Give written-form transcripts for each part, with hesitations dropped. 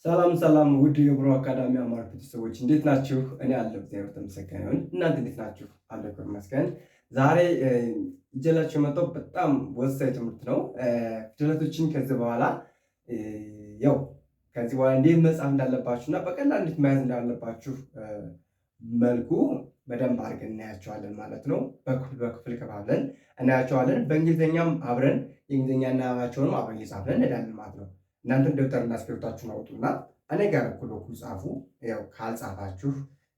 ሰላም ሰላም ውድ የብሮ አካዳሚ አማር ቤተሰቦች እንዴት ናችሁ? እኔ አለሁ እግዚአብሔር የተመሰገነ ይሁን። እናንተ እንዴት ናችሁ? አለሁ ይመስገን። ዛሬ ይዤላችሁ የመጣው በጣም ወሳኝ ትምህርት ነው። ፊደላቶችን ከዚህ በኋላ ያው ከዚህ በኋላ እንዴት መጻፍ እንዳለባችሁ እና በቀላል እንዴት መያዝ እንዳለባችሁ መልኩ በደንብ አድርገን እናያቸዋለን ማለት ነው። በክፍል በክፍል ከፋፍለን እናያቸዋለን። በእንግሊዝኛም አብረን የእንግሊዝኛ አናባቢያቸውንም አብረን እየጻፍን እንሄዳለን ማለት ነው። እናንተም ደብተርና እስክሪብታችሁን አውጡና እኔ ጋር እኩል በኩል ጻፉ። ያው ካልጻፋችሁ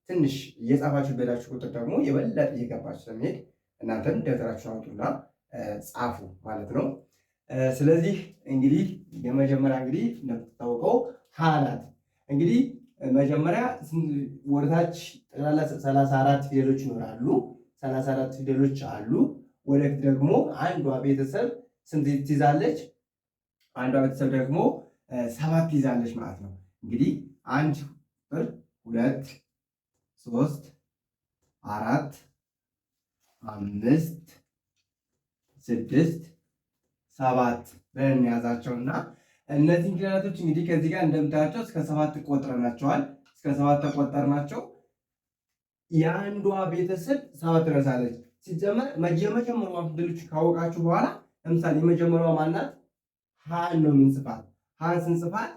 ትንሽ እየጻፋችሁ በሄዳችሁ ቁጥር ደግሞ የበለጠ እየገባችሁ ስለሚሄድ እናንተም ደብተራችሁን አውጡና ጻፉ ማለት ነው። ስለዚህ እንግዲህ የመጀመሪያ እንግዲህ እንደምትታወቀው ሀ ናት። እንግዲህ መጀመሪያ ወደታች ጠቅላላ 34 ፊደሎች ይኖራሉ። 34 ፊደሎች አሉ። ወደፊት ደግሞ አንዷ ቤተሰብ ስንት ትይዛለች? አንዷ ቤተሰብ ደግሞ 7 ትይዛለች ማለት ነው። እንግዲህ 1 ቁጥር 2 3 4 5 6 7 ብለን እንያዛቸውና እነዚህን ፊደላቶች እንግዲህ ከዚህ ጋር እንደምታያቸው እስከ 7 ቆጥረናቸዋል። እስከ 7 ተቆጠርናቸው። የአንዷ ቤተሰብ 7 ትደርሳለች። ሲጀመር የመጀመሪያዋ ፊደሎች ካወቃችሁ በኋላ ለምሳሌ የመጀመሪያዋ ማናት? ሃን ነው የምንጽፋት። ሃን ስንጽፋት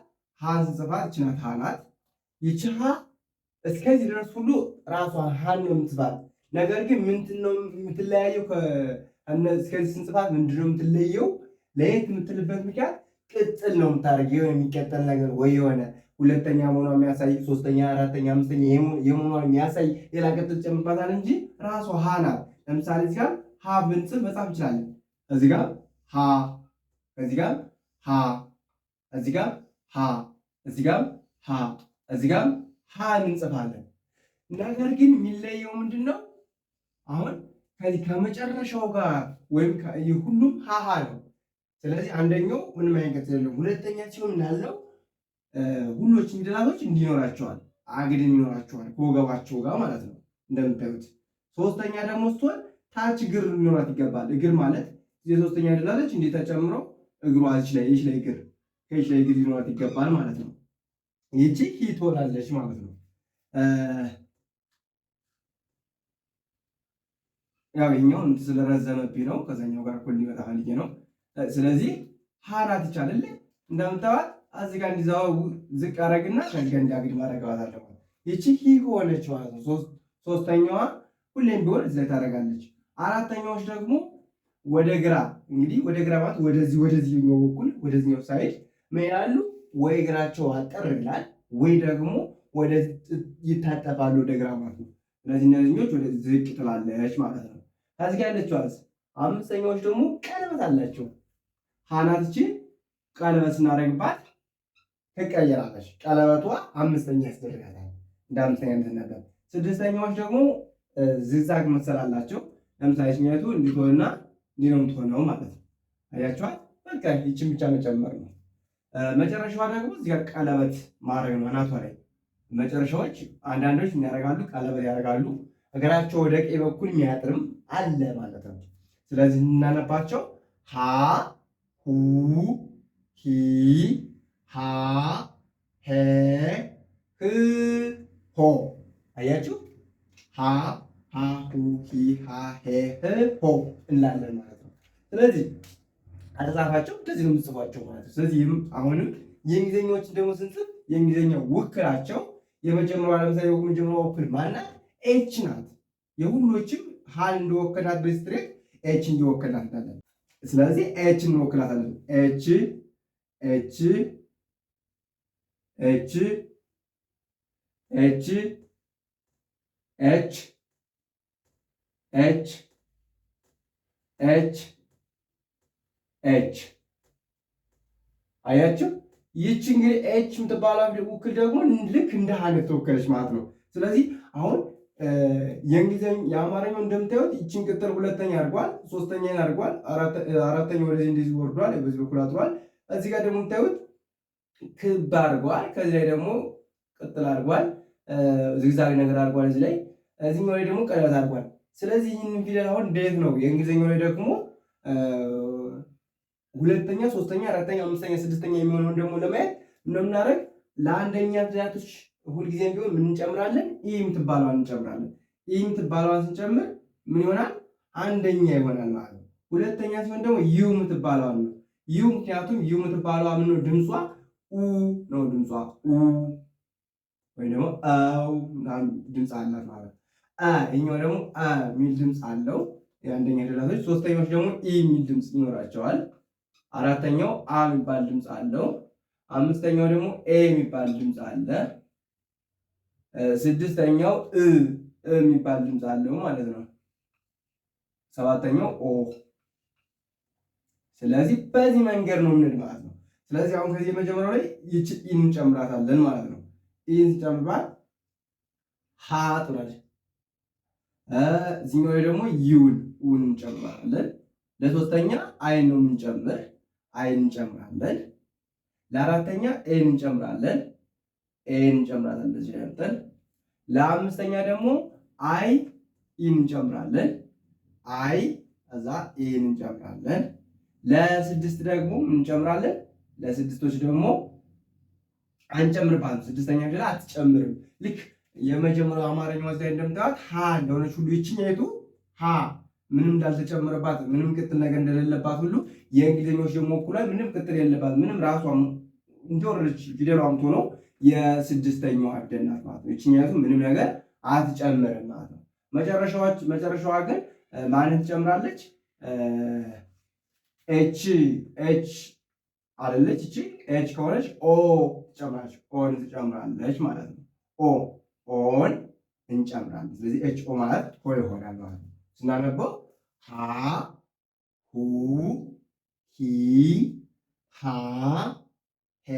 ይቺ ናት ሃ ናት። ይቺ ሃ እስከዚህ ድረስ ሁሉ ራሷ ሃን ነው የምንጽፋት። ነገር ግን ምንድን ነው የምትለያየው? እስከዚህ ስንጽፋት ምንድን ነው የምትለየው? ለየት የምትልበት ምክንያት ቅጥል ነው የምታደርገው። የሆነ የሚቀጠል ነገር ወይ የሆነ ሁለተኛ መሆኗ የሚያሳይ ሶስተኛ፣ አራተኛ፣ አምስተኛ የመሆኗ የሚያሳይ ሌላ ቅጥል ጨምባታል እንጂ ራሷ ሃ ናት። ለምሳሌ እዚህ ጋር ሃ ብንጽፍ መጻፍ እንችላለን። እዚህ ጋር ሃ፣ እዚህ ጋር ሃ፣ እዚህ ጋር ሃ፣ እዚህ ጋር ሃ፣ እዚህ ጋር ሃ እንጽፋለን። ነገር ግን የሚለየው ምንድን ነው? አሁን ከዚህ ከመጨረሻው ጋር ወይም ሁሉም ሃ ነው። ስለዚህ አንደኛው ምንም አይነት የለም። ሁለተኛ ሲሆን እንዳለው ሁሎችም ፊደላቶች እንዲኖራቸዋል አግድም ይኖራቸዋል ከወገባቸው ጋር ማለት ነው እንደምታዩት። ሶስተኛ ደግሞ ስትሆን ታች እግር ሊኖራት ይገባል። እግር ማለት የሶስተኛ ፊደላቶች እንዴት ተጨምረው እግሯ እዚህ ላይ እግር ከዚህ ላይ እግር ሊኖራት ይገባል ማለት ነው። ይቺ ሂ ትሆናለች ማለት ነው። ያው ይሄኛው ስለረዘመብኝ ነው ከዛኛው ጋር እኩል ሊመጣ ፈልጌ ነው። ስለዚህ ሀራት ይቻላል እንደምታዋት እዚህ ጋር እንዲዛው ዝቅ አረግና ከዚህ ጋር እንዲያግድ ማረጋታለሁ። ይቺ ሂ ሆነች ማለት ነው። ሶስተኛዋ ሁሌም ቢሆን እዚህ ላይ ታደርጋለች። አራተኛዎች ደግሞ ወደ ግራ እንግዲህ ወደ ግራ ማለት ወደዚህኛው በኩል ወደዚህኛው ሳይድ ምን ይላሉ? ወይ እግራቸው አጠር ይላል ወይ ደግሞ ወደ ይታጠፋሉ ወደ ግራ ማለት ነው። ስለዚህ እነዚህኞች ወደ ዝቅ ትላለች ማለት ነው። ከዚህ ጋር ያለችው አምስተኛዎች ደግሞ ቀለበት አላቸው። ሃናትቺ ቀለበት ስናደርግባት ትቀየራለች። ቀለበቷ አምስተኛ ያስደርጋታል እንደ አምስተኛ እንተናለን። ስድስተኛዎች ደግሞ ዝግዛግ መሰል አላቸው። ለምሳሌ ሲኛቱ እንዲሆንና እንዲህ ነው የምትሆነው ማለት ነው። አያችኋት? በቃ ይቺን ብቻ መጨመር ነው። መጨረሻዋ ደግሞ እዚህ ጋር ቀለበት ማድረግ ነው አናቷ ላይ። መጨረሻዎች አንዳንዶች ያደርጋሉ ቀለበት ያደርጋሉ። እግራቸው ወደ ቀኝ በኩል የሚያጥርም አለ ማለት ነው። ስለዚህ እናነባቸው ሃ ሁ ሂ ሃ ሄ ህ ሆ። አያችሁ? ሃ ሃ ሁ ሂ ሃ ሄ ህ ሆ እንላለን ማለት ነው። ስለዚህ አተጻፋቸው እንደዚህ ነው የምጽፏቸው ማለት ነው። ስለዚህ አሁንም የእንግሊዝኛዎችን ደግሞ ስንጽፍ የእንግሊዝኛ ውክላቸው የመጀመሪያው ለምሳሌ የመጀመሪያው ውክል ማናት? ኤች ናት። የሁሎችም ሃን እንደወከላት በስትሬት ኤች እንደወከላት እንላለን። ስለዚህ ኤች እንወክላታለን። ኤች ኤች ኤች ኤች ኤች ኤች ኤች ኤች። አያችሁ? ይህች እንግዲህ ኤች የምትባለው ውክል ደግሞ ልክ እንደ ሃን ተወከለች ማለት ነው። ስለዚህ አሁን የአማርኛው እንደምታዩት ይችን ቅጥል ሁለተኛ አድርጓል፣ ሶስተኛ አድርጓል፣ አራተኛ ወደዚህ እንደዚህ ወርዷል፣ በዚህ በኩል አጥሯል። እዚህ ጋር ደግሞ የምታዩት ክብ አድርጓል፣ ከዚህ ላይ ደግሞ ቅጥል አድርጓል፣ ዝግዛግ ነገር አድርጓል እዚህ ላይ። እዚህኛው ላይ ደግሞ ቀለበት አድርጓል። ስለዚህ ይህንን ፊደል አሁን እንዴት ነው የእንግሊዝኛው ላይ ደግሞ ሁለተኛ፣ ሶስተኛ፣ አራተኛ፣ አምስተኛ፣ ስድስተኛ የሚሆነውን ደግሞ ለማየት እንደምናደርግ ለአንደኛ ፊደላቶች ሁልጊዜም ቢሆን ምን እንጨምራለን? ኢ የምትባለዋን እንጨምራለን። ኢ የምትባለዋን ስንጨምር ምን ይሆናል? አንደኛ ይሆናል ማለት ነው። ሁለተኛ ሲሆን ደግሞ ዩ የምትባለዋን ነው። ዩ ምክንያቱም ዩ የምትባለዋ ምን ነው? ድምጿ ኡ ነው። ድምጿ ኡ ወይ ደግሞ አው ድምፅ አላት ማለት ነው። ይሄኛው ደግሞ የሚል ድምፅ አለው የአንደኛ ፊደላቶች። ሶስተኛዎች ደግሞ ኢ የሚል ድምፅ ይኖራቸዋል። አራተኛው አ የሚባል ድምፅ አለው። አምስተኛው ደግሞ ኤ የሚባል ድምፅ አለ። ስድስተኛው የሚባል ድምፅ አለው ማለት ነው። ሰባተኛው ኦ። ስለዚህ በዚህ መንገድ ነው የምንል ማለት ነው። ስለዚህ አሁን ከዚህ የመጀመሪያው ላይ ይቺ ኢን እንጨምራታለን ማለት ነው። ኢን ጨምራት ሀ ትላለች። እዚህኛው ላይ ደግሞ ዩን እንጨምራለን። ለሶስተኛ አይን ነው የምንጨምር፣ አይን እንጨምራለን። ለአራተኛ ኤን እንጨምራለን፣ ኤን እንጨምራለን እንደዚህ ያምጠን። ለአምስተኛ ደግሞ አይ ኢን እንጨምራለን፣ አይ እዛ ኤን እንጨምራለን። ለስድስት ደግሞ እንጨምራለን። ለስድስቶች ደግሞ አንጨምርባትም። ስድስተኛ ፊደል አትጨምርም። ልክ የመጀመሪያው አማርኛው ላይ እንደምታዩት ሀ እንደሆነች ሁሉ ይችኛይቱ ሀ ምንም እንዳልተጨመረባት ምንም ቅጥል ነገር እንደሌለባት ሁሉ የእንግሊዝኞች ደግሞ እኩል ምንም ቅጥል የለባት ምንም ራሷ እንደወረደች ፊደሏም ሆኖ የስድስተኛዋ ፊደል ናት ማለት ነው። ይችኛይቱ ምንም ነገር አትጨምርም ማለት ነው። መጨረሻዋ ግን ማንን ትጨምራለች? ኤች አይደለች። እቺ ኤች ከሆነች ኦ ትጨምራለች፣ ኦን ትጨምራለች ማለት ነው። ኦን እንጨምራለን። ስለዚህ ኤች ኦ ማለት ሆ ይሆናል ማለት ነው። ስናነበው ሀ ሁ ሂ ሃ ሄ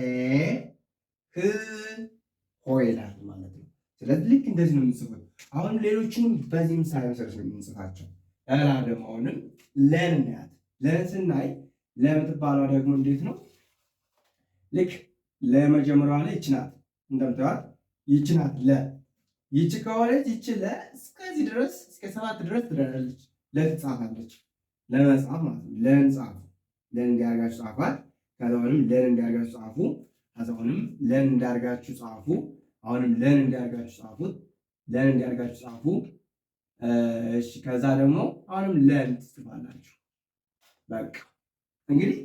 ህ ሆ ይላል ማለት ነው። ስለዚህ ልክ እንደዚህ ነው የምንጽፈው። አሁን ሌሎችንም በዚህ ምሳሌ መሰረት ነው የምንጽፋቸው። ላ ደግሞ አሁንም ለን እናያት። ለን ስናይ ለምትባሏ ደግሞ እንዴት ነው? ልክ ለመጀመሪያዋ ላይ ይች ናት እንደምታዩት፣ ይች ናት ለ። ይች ከሆነች ይች ለ እስከዚህ ድረስ እስከ 7 ድረስ ትደራለች። ለትጻፋለች ለመጻፍ ማለት ነው። ለን ጻፉ፣ ለን እንዲያርጋችሁ ጻፏት። ከዛውንም ለን እንዲያርጋችሁ ጻፉ። ከዛውንም ለን እንዲያርጋችሁ ጻፉ። አሁንም ለን እንዲያርጋችሁ ጻፉት። ለን እንዲያርጋችሁ ጻፉ። እሺ ከዛ ደግሞ አሁንም ለን ትጽፋላችሁ። በቃ እንግዲህ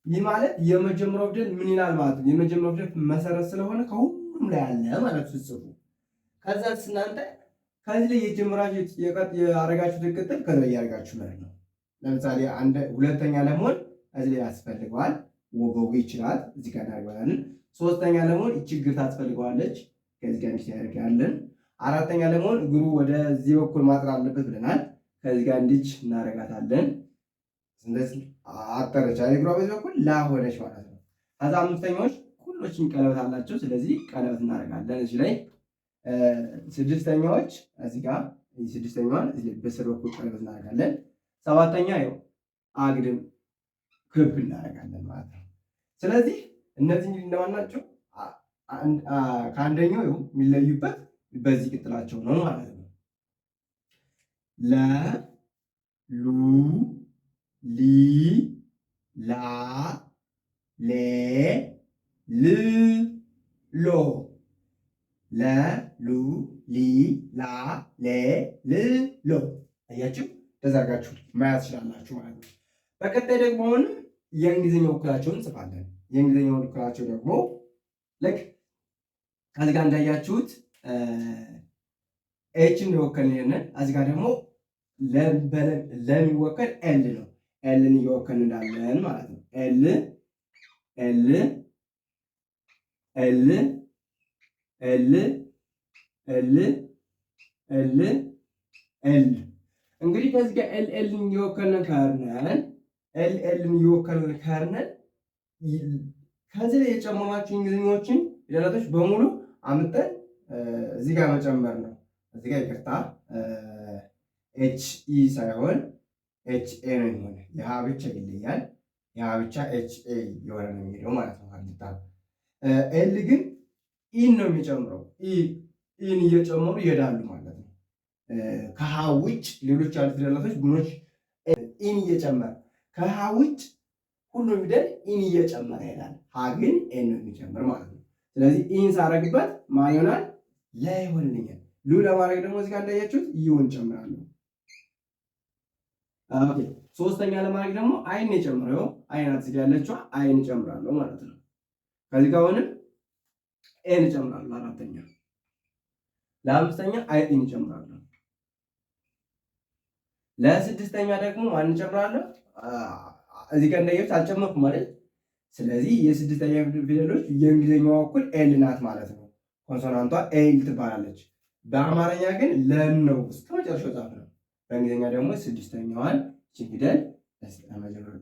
ይህ ማለት የመጀመሪያው ፊደል ምን ይላል ማለት ነው። የመጀመሪያው ፊደል መሰረት ስለሆነ ከሁሉም ላይ አለ ማለት ስትጽፉ። ከዛ እናንተ ከዚህ ላይ የጀመራችሁ ያረጋችሁት ቅጥል ከዛ ያረጋችሁ ማለት ነው። ለምሳሌ ሁለተኛ ለመሆን እዚህ ላይ ያስፈልገዋል። ወገቡ ይችላል እዚህ ጋር እናደርጋለን። ሶስተኛ ለመሆን እቺ እግር ታስፈልገዋለች። ከዚህ ጋር እንዲያደርጋለን። አራተኛ ለመሆን እግሩ ወደዚህ በኩል ማጥራ አለበት ብለናል። ከዚህ ጋር እንዲች እናረጋታለን። እንደዚህ አጠረች አይደል? እግሯ በዚህ በኩል ላ ሆነች ማለት ነው። ከዛ አምስተኛዎች ሁሎችም ቀለበት አላቸው። ስለዚህ ቀለበት እናደርጋለን እዚህ ላይ። ስድስተኛዎች እዚህ ጋር ስድስተኛዋን እዚህ በስር በኩል ቀለበት እናደርጋለን። ሰባተኛ ያው አግድም ክብ እናደርጋለን ማለት ነው። ስለዚህ እነዚህ እንግዲህ እንደማን ናቸው? ከአንደኛው ይኸው የሚለዩበት በዚህ ቅጥላቸው ነው ማለት ነው። ለ ሉ ሊ ላ ሌ ል ሎ ለ ሉ ሊ ላ ሌ ል ሎ። አያችሁ ተዘርጋችሁ ማያዝ ትችላላችሁ ማለት ነው። በቀጣይ ደግሞ አሁን የእንግሊዝኛ ወክላቸውን እንጽፋለን። የእንግሊዝኛ ወክላቸው ደግሞ ልክ ከዚህ ጋር እንዳያችሁት ኤች እንደወከልን እዚህ ጋር ደግሞ ለሚወከል ኤል ነው። ኤልን እየወከልን እንዳለን ማለት ነው። ኤል ኤል ኤል ኤል ኤል ኤል ኤል። እንግዲህ ከዚህ ጋር ኤል ኤልን እየወከልን ከርነን ኤል ኤልን እየወከልን ከርነን ከዚህ ላይ የጨመሯቸው እንግሊዝኛዎችን ፊደላቶች በሙሉ አምጠን እዚህ ጋር መጨመር ነው። እዚህ ጋር ይቅርታ ኤች ኢ ሳይሆን ኤች ኤ ነው የሚሆነው። የሀ ብቻ ይለያል። የሀ ብቻ ኤች ኤ የሆነ ነው የሚሄደው ማለት ነው። ሀልታ ኤል ግን ኢን ነው የሚጨምረው። ኢን እየጨመሩ ይሄዳሉ ማለት ነው። ከሀ ውጭ ሌሎች ያሉት ፊደላቶች ጉኖች ኢን እየጨመረ ከሀ ውጭ ሁሉም ፊደል ኢን እየጨመረ ይሄዳል። ሀ ግን ኤን ነው የሚጨምር ማለት ነው። ስለዚህ ኢን ሳረግበት ማን ይሆናል? ለ ይሆንልኛል። ሉ ለማድረግ ደግሞ እዚህ ጋር እንዳያችሁት ዩን ጨምራለሁ። ኦኬ ሶስተኛ ለማድረግ ደግሞ አይን የጨምረው አይናት እዚህ ያለችው አይን ጨምራለሁ ማለት ነው። ከዚህ ጋር አሁንም ኤን ጨምራለሁ። አራተኛ ለአምስተኛ አይን ጨምራለሁ። ለስድስተኛ ደግሞ ማን ጨምራለሁ? እዚህ ጋር እንዳያችሁት አልጨመርኩም ማለት። ስለዚህ የስድስተኛ ፊደሎች የእንግሊዝኛዋ እኩል ኤል ናት ማለት ነው። ኮንሶናንቷ ኤል ትባላለች። በአማርኛ ግን ለን ነው እስከ መጨረሻው ጻፍ ነው። በእንግሊዝኛ ደግሞ ስድስተኛዋን ፊደል እስከመጨረሻው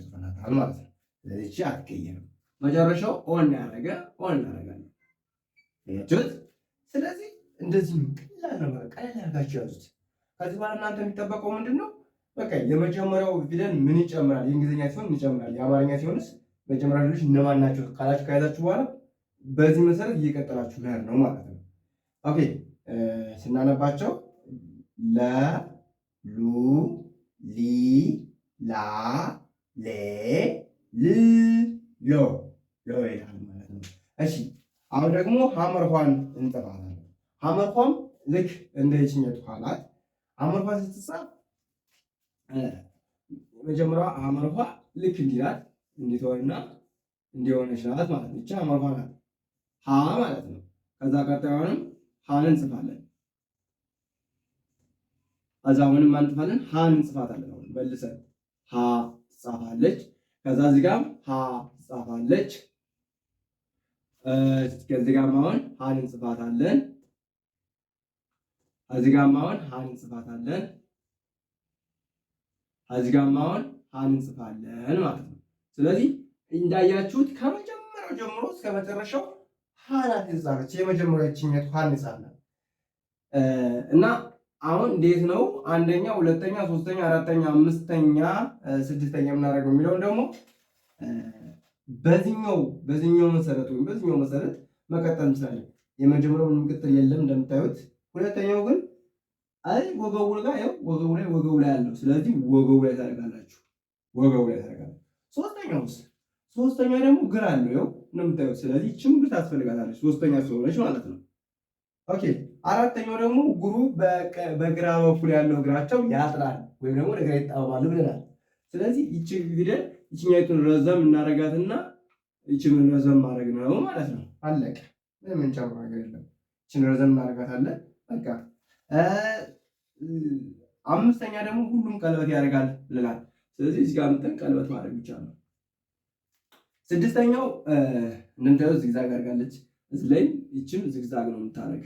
ጽፈናታል ማለት ነው። ስለዚህ እቺ አትቀየርም። መጨረሻው ኦን ያደረገ ኦን እናደርጋለን። ያችሁት። ስለዚህ እንደዚህ ነው። ቀላል ነው። ቀላል አድርጋችሁ ያዙት። ከዚህ በኋላ እናንተ የሚጠበቀው ምንድን ነው? በቃ የመጀመሪያው ፊደል ምን ይጨምራል? የእንግሊዝኛ ሲሆን ምን ይጨምራል? የአማርኛ ሲሆንስ መጀመሪያ ፊደሎች እነማን ናቸው ካላችሁ ከያዛችሁ በኋላ በዚህ መሰረት እየቀጠላችሁ መሄድ ነው ማለት ነው። ኦኬ ስናነባቸው ለ ሉ ሊ ላ ሌ ል ሎ ሎ ይላል ማለት ነው። እሺ አሁን ደግሞ ሐመርኋን እንጽፋለን። ሐመርኋም ልክ እንደ ይችኛቱ ኋላት ሐመርኋ ስትጻፍ መጀመሪያዋ ሐመርኋ ልክ እንዲላት እንዲትሆንና እንዲሆነች ናት ማለት ነው። ብቻ ሐመርኋ ናት ሀ ማለት ነው። ከዛ ቀጣዩንም ሀን እንጽፋለን። አዛውንም አንጥፋለን ሀን እንጽፋታለን። አሁን መልሰን ሀ ትጻፋለች። ከዛ እዚህ ጋርም ሀ ትጻፋለች። ከዚህ ጋርም አሁን ሀን እንጽፋታለን። እዚህ ጋርም አሁን ሀን እንጽፋታለን። እዚህ ጋርም አሁን ሀን እንጽፋለን ማለት ነው። ስለዚህ እንዳያችሁት ከመጀመሪያው ጀምሮ እስከ መጨረሻው ሀናት የተጻፈች የመጀመሪያችኛቱ ሀን እንጻፋለን እና አሁን እንዴት ነው አንደኛ፣ ሁለተኛ፣ ሶስተኛ፣ አራተኛ፣ አምስተኛ፣ ስድስተኛ የምናደርገው የሚለውን ደግሞ በዚህኛው መሰረት ወይም በዚህኛው መሰረት መቀጠል እንችላለን። የመጀመሪያው ምንም ቅጥል የለም እንደምታዩት። ሁለተኛው ግን አይ ወገቡ ጋር ያው ወገቡ ላይ ያለው ስለዚህ ወገቡ ላይ ታደርጋላችሁ። ወገቡ ላይ ታደርጋላችሁ። ሶስተኛ ደግሞ ግራ አለው ያው እንደምታዩት። ስለዚህ ችምብር ታስፈልጋታለች ሶስተኛ ስለሆነች ማለት ነው። ኦኬ አራተኛው ደግሞ እግሩ በግራ በኩል ያለው እግራቸው ያጥራል ወይም ደግሞ ለግራ ይጣባሉ ብለናል። ስለዚህ ይቺ ፊደል ይችኛይቱን ረዘም እናረጋትና ይቺን ረዘም ማድረግ ነው ማለት ነው። አለቀ። ምንም ጨምሮ ነገር የለም። ይቺን ረዘም እናረጋታለን። በቃ አምስተኛ ደግሞ ሁሉም ቀለበት ያደርጋል ብለናል። ስለዚህ እዚህ ጋር እንትን ቀለበት ማድረግ ብቻ ነው። ስድስተኛው እንደምታዩት ዚግዛግ አድርጋለች። እዚህ ላይ ይቺም ዚግዛግ ነው የምታደርግ።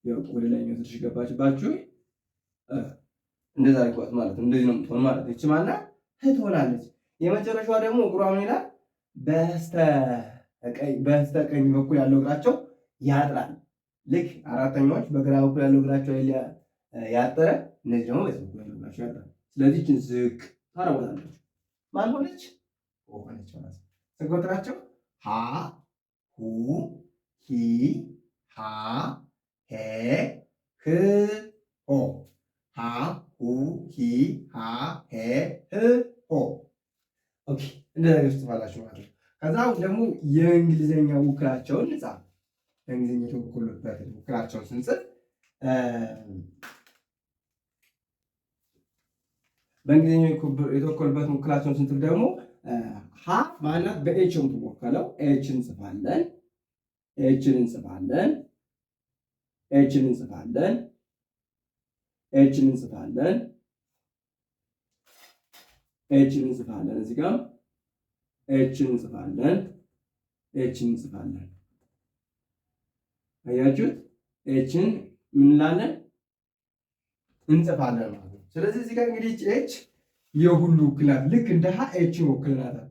ያው ወደ ላይ ነው ትንሽ ገባችባችሁ። እንደዛ አድርጓት ማለት ነው። እንደዚህ ነው የምትሆን ማለት ነው። ይቺ ማናት ህ ትሆናለች። የመጨረሻዋ ደግሞ እግሯ ምን ይላል? በስተቀኝ በኩል ያለው እግራቸው ያጥራል። ልክ አራተኛዎች በግራ በኩል ያለው እግራቸው ያጠረ፣ እነዚህ ደግሞ በዚህ በኩል ያለው እግራቸው ያጥራል። ስለዚህ ይችን ዝቅ ታረጋለች። ማን ሆነች? ሆነች ማለት ነው። ስንቆጥራቸው ሀ ሁ ሂ ሃ ሄ ህ ሆ ሀ ሁ ሂ ሃ ሄ ህ ሆ። ኦኬ እንደዛ ትጽፋላችሁ ማለት ነው። ከዛ ደግሞ የእንግሊዝኛ ውክላቸውን እንጻፍ። የእንግሊዝኛ የተወከሉበት ውክላቸውን ስንጽፍ በእንግሊዝኛ የተወከሉበት ውክላቸውን ስንጽፍ ደግሞ ሀ ማለት በኤች ነው የምትወከለው። ኤችን እንጽፋለን። ኤችን እንጽፋለን። ኤችን እንጽፋለን። ኤችን እንጽፋለን። ኤችን እንጽፋለን። እዚህ ጋር ኤችን እንጽፋለን። ኤችን እንጽፋለን። አያችሁት? ኤችን ምን እንላለን? እንጽፋለን ማለት ነው። ስለዚህ እዚህ ጋር እንግዲህ ኤች የሁሉ ውክላት ልክ እንደ ሀ ኤችን ወክልናታል።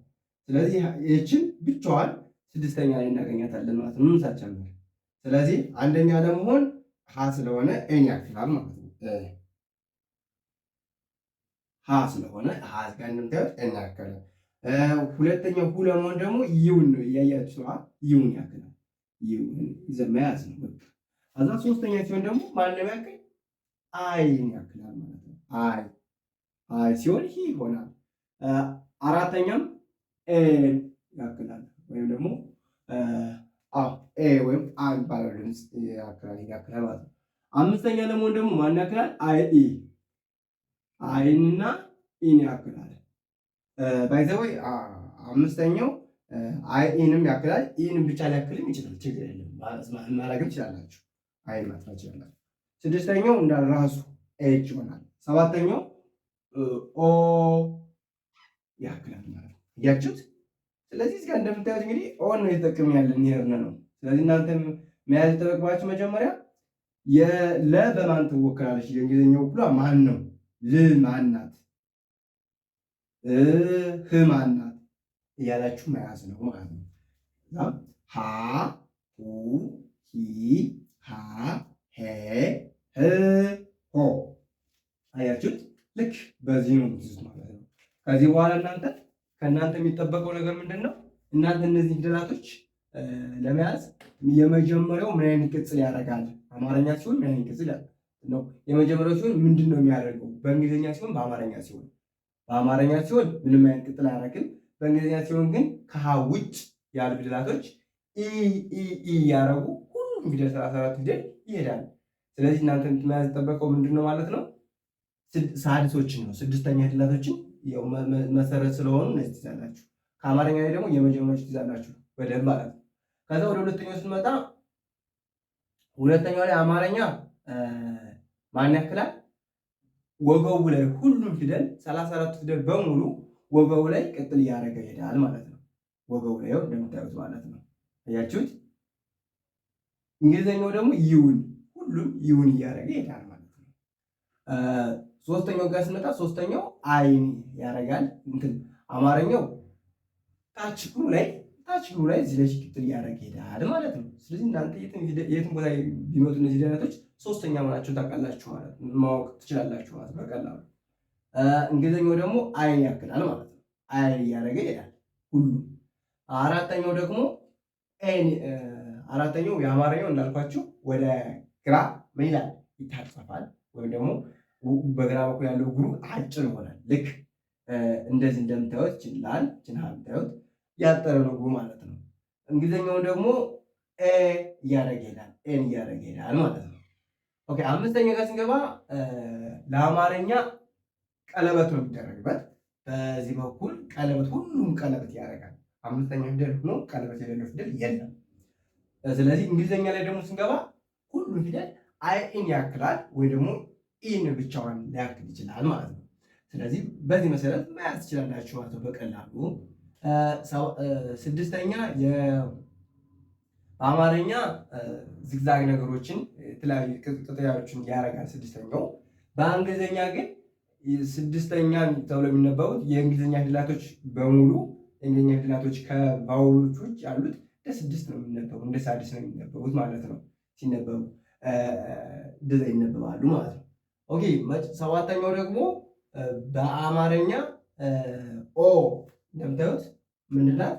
ስለዚህ ኤችን ብቻዋን ስድስተኛ ላይ እናገኛታለን ማለት ነው ሳልጨምር። ስለዚህ አንደኛ ለመሆን ሀ ስለሆነ ኤን ያክላል ማለት ነው። ሀ ስለሆነ ሀ ጋር እንደምታዩት ኤን ያክላል። ሁለተኛው ሁ ለመሆን ደግሞ ይውን ነው እያያችሁ ይውን ያክላል። ይውን መያዝ ነው በቃ። ከዛ ሶስተኛ ሲሆን ደግሞ ማንም ያክል አይን ያክላል ማለት ነው። አይ ሲሆን ሂ ይሆናል። አራተኛም ኤን ያክላል ወይም ደግሞ ኤ ወይም አ የሚባለው ድምፅ ያክላል ማለት ነው። አምስተኛ ለመሆን ደግሞ ማን ያክላል? አይ ኢ አይንና ኢን ያክላል። ባይዘወይ አምስተኛው አይ ኢንም ያክላል። ኢንም ብቻ ሊያክልም ይችላል። ችግር የለም ማድረግም ትችላላችሁ። አይን ማጥፋት ትችላላችሁ። ስድስተኛው እንዳለ ራሱ ኤች ይሆናል። ሰባተኛው ኦ ያክላል ማለት ነው። እያችሁት። ስለዚህ እዚህ ጋር እንደምታዩት እንግዲህ ኦን ነው የተጠቀምን ያለን ይሄርን ነው። ስለዚህ እናንተ መያዝ የተጠቅማችሁ መጀመሪያ የለ በማን ትወክላለች? የእንግሊዝኛው ኩሏ ማን ነው? ል ማን ናት? ህ ማን ናት እያላችሁ መያዝ ነው ማለት ነው። ሀ ሁ ሂ ሃ ሄ ህ ሆ አያችሁት? ልክ በዚህ ነው የምትይዙት ማለት ነው። ከዚህ በኋላ ከእናንተ የሚጠበቀው ነገር ምንድን ነው? እናንተ እነዚህ ፊደላቶች ለመያዝ የመጀመሪያው ምን አይነት ቅጽል ያደርጋል? አማርኛ ሲሆን ምን አይነት ቅጽል ነው? የመጀመሪያው ሲሆን ምንድን ነው የሚያደርገው? በእንግሊዝኛ ሲሆን፣ በአማርኛ ሲሆን ምንም አይነት ቅጽል አያደርግም። በእንግሊዝኛ ሲሆን ግን ከሀ ውጭ ያሉ ፊደላቶች ኢ ያደረጉ ሁሉም ፊደል 34 ፊደል ይሄዳል። ስለዚህ እናንተ መያዝ የጠበቀው ምንድን ነው ማለት ነው? ሳድሶችን ነው። ስድስተኛ ፊደላቶችን መሰረት ስለሆኑ እነዚህ ትይዛላችሁ። ከአማርኛ ላይ ደግሞ የመጀመሪያዎች ትይዛላችሁ በደንብ ማለት ነው። ከዛ ወደ ሁለተኛው ስንመጣ ሁለተኛው ላይ አማርኛ ማን ያክላል? ወገቡ ላይ ሁሉም ፊደል 34 ፊደል በሙሉ ወገቡ ላይ ቅጥል እያደረገ ይሄዳል ማለት ነው። ወገቡ ላይ እንደምታዩት ማለት ነው። አያችሁት? እንግሊዝኛው ደግሞ ይውን ሁሉም ይውን እያደረገ ይሄዳል ማለት ነው። ሶስተኛው ጋር ስንመጣ ሶስተኛው አይን ያደርጋል። አማርኛው ታች እግሩ ላይ እዚህ ላይ ቅጥል እያደረገ ይሄዳል ማለት ነው። ስለዚህ እናንተ የትም ቦታ ቢመጡ እነዚህ ፊደላቶች ሶስተኛ መሆናቸውን ታውቃላችሁ ማለት ነው፣ ማወቅ ትችላላችሁ ማለት ነው በቀላሉ። እንግሊዝኛው ደግሞ አይን ያክላል ማለት ነው። አይን እያደረገ ይሄዳል ሁሉም። አራተኛው ደግሞ አራተኛው የአማርኛው እንዳልኳችሁ ወደ ግራ ምን ይላል? ይታጠፋል። ወይም ደግሞ በግራ በኩል ያለው እግሩ አጭር ይሆናል። ልክ እንደዚህ እንደምታዩት ችላል ችና የምታዩት ያጠረ ነው እግሩ ማለት ነው። እንግሊዝኛው ደግሞ እያደረገ ይሄዳል። ኤን እያደረገ ይሄዳል ማለት ነው። ኦኬ አምስተኛ ጋር ስንገባ ለአማርኛ ቀለበት ነው የሚደረግበት። በዚህ በኩል ቀለበት ሁሉም ቀለበት ያደርጋል። አምስተኛ ፊደል ሆኖ ቀለበት የሌለው ፊደል የለም። ስለዚህ እንግሊዝኛ ላይ ደግሞ ስንገባ ሁሉም ፊደል አይን ያክላል ወይ ደግሞ ኢን ብቻዋን ሊያክል ይችላል ማለት ነው። ስለዚህ በዚህ መሰረት መያዝ ትችላላችሁ ማለት ነው በቀላሉ። ስድስተኛ በአማርኛ ዝግዛግ ነገሮችን የተለያዩ ቅጥያዎችን ያደርጋል ስድስተኛው። በእንግሊዝኛ ግን ስድስተኛ ተብሎ የሚነበቡት የእንግሊዝኛ ፊደላቶች በሙሉ የእንግሊዝኛ ፊደላቶች ከቫውሎች ውጭ ያሉት እንደ ስድስት ነው የሚነበቡ፣ እንደ ሳድስ ነው የሚነበቡት ማለት ነው። ሲነበቡ እንደዛ ይነበባሉ ማለት ነው። ኦኬ ሰባተኛው ደግሞ በአማርኛ ኦ እንደምታዩት ምንድናት?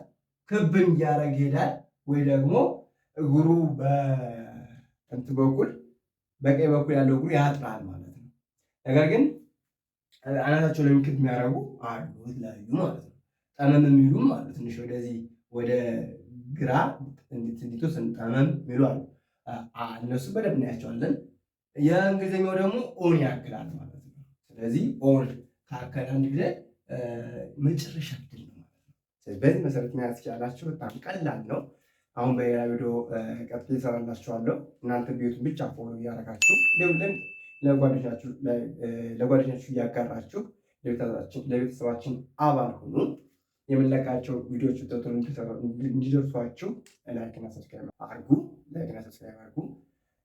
ክብን እያደረገ ይሄዳል ወይ ደግሞ እግሩ በእንትን በኩል በቀኝ በኩል ያለው እግሩ ያጥራል ማለት ነው። ነገር ግን አናታቸው ላይ ምልክት የሚያደርጉ አሉ የተለያዩ ማለት ነው። ጠመም የሚሉም አሉ። ትንሽ ወደዚህ ወደ ግራ እንዲቱ ስንጠመም የሚሉ አሉ። እነሱ በደንብ እናያቸዋለን። የእንግሊዝኛው ደግሞ ኦን ያክላል ማለት ነው። ስለዚህ ኦን ካከለ አንድ ፊደል መጨረሻ ፊደል ነው ማለት ነው። ስለዚህ በዚህ መሰረት መያዝ ትችላላችሁ። በጣም ቀላል ነው። አሁን በሌላ ቪዲዮ ቀጥታ እሰራላችኋለሁ። እናንተ ቤቱን ብቻ ፎሎ እያደረጋችሁ እንዲሁም ለጓደኛችሁ እያጋራችሁ ለቤተሰባችን አባል ሁኑ። የምንለቃቸው ቪዲዮዎች ቶሎ እንዲደርሷችሁ ላይክና ሰብስክራይብ አድርጉ።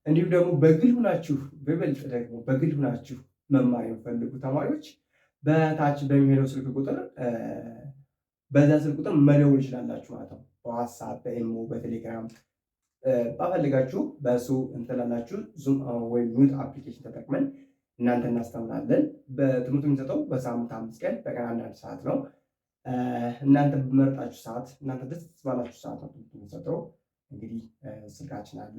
እንዲሁም ደግሞ በግል ሁናችሁ በበልጥ ደግሞ በግል ሁናችሁ መማር የሚፈልጉ ተማሪዎች በታች በሚሄደው ስልክ ቁጥር በዛ ስልክ ቁጥር መደወል ይችላላችሁ ማለት ነው። በዋትስአፕ፣ በኢሞ፣ በቴሌግራም ባፈልጋችሁ በእሱ እንትላላችሁ ዙም ወይም ሚውት አፕሊኬሽን ተጠቅመን እናንተ እናስተምራለን። በትምህርቱ የሚሰጠው በሳምንት 5 ቀን በቀን 1 ሰዓት ነው። እናንተ በመረጣችሁ ሰዓት፣ እናንተ ደስ ባላችሁ ሰዓት ነው የሚሰጠው። እንግዲህ ስልካችን አለ፣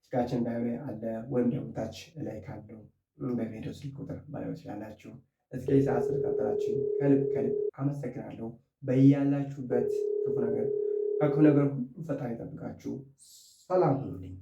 ስልካችን ላይ አለ ወይም ደግሞ ታች ላይ ካለው በቪዲዮ ስልክ ቁጥር ማለት ትችላላችሁ። እስከ ሰዓት ስለተከታተላችሁ ከልብ አመሰግናለሁ። በያላችሁበት ክፉ ነገር ከክፉ ነገር ሁሉ ፈጣሪ ይጠብቃችሁ። ሰላም ሁኑልኝ።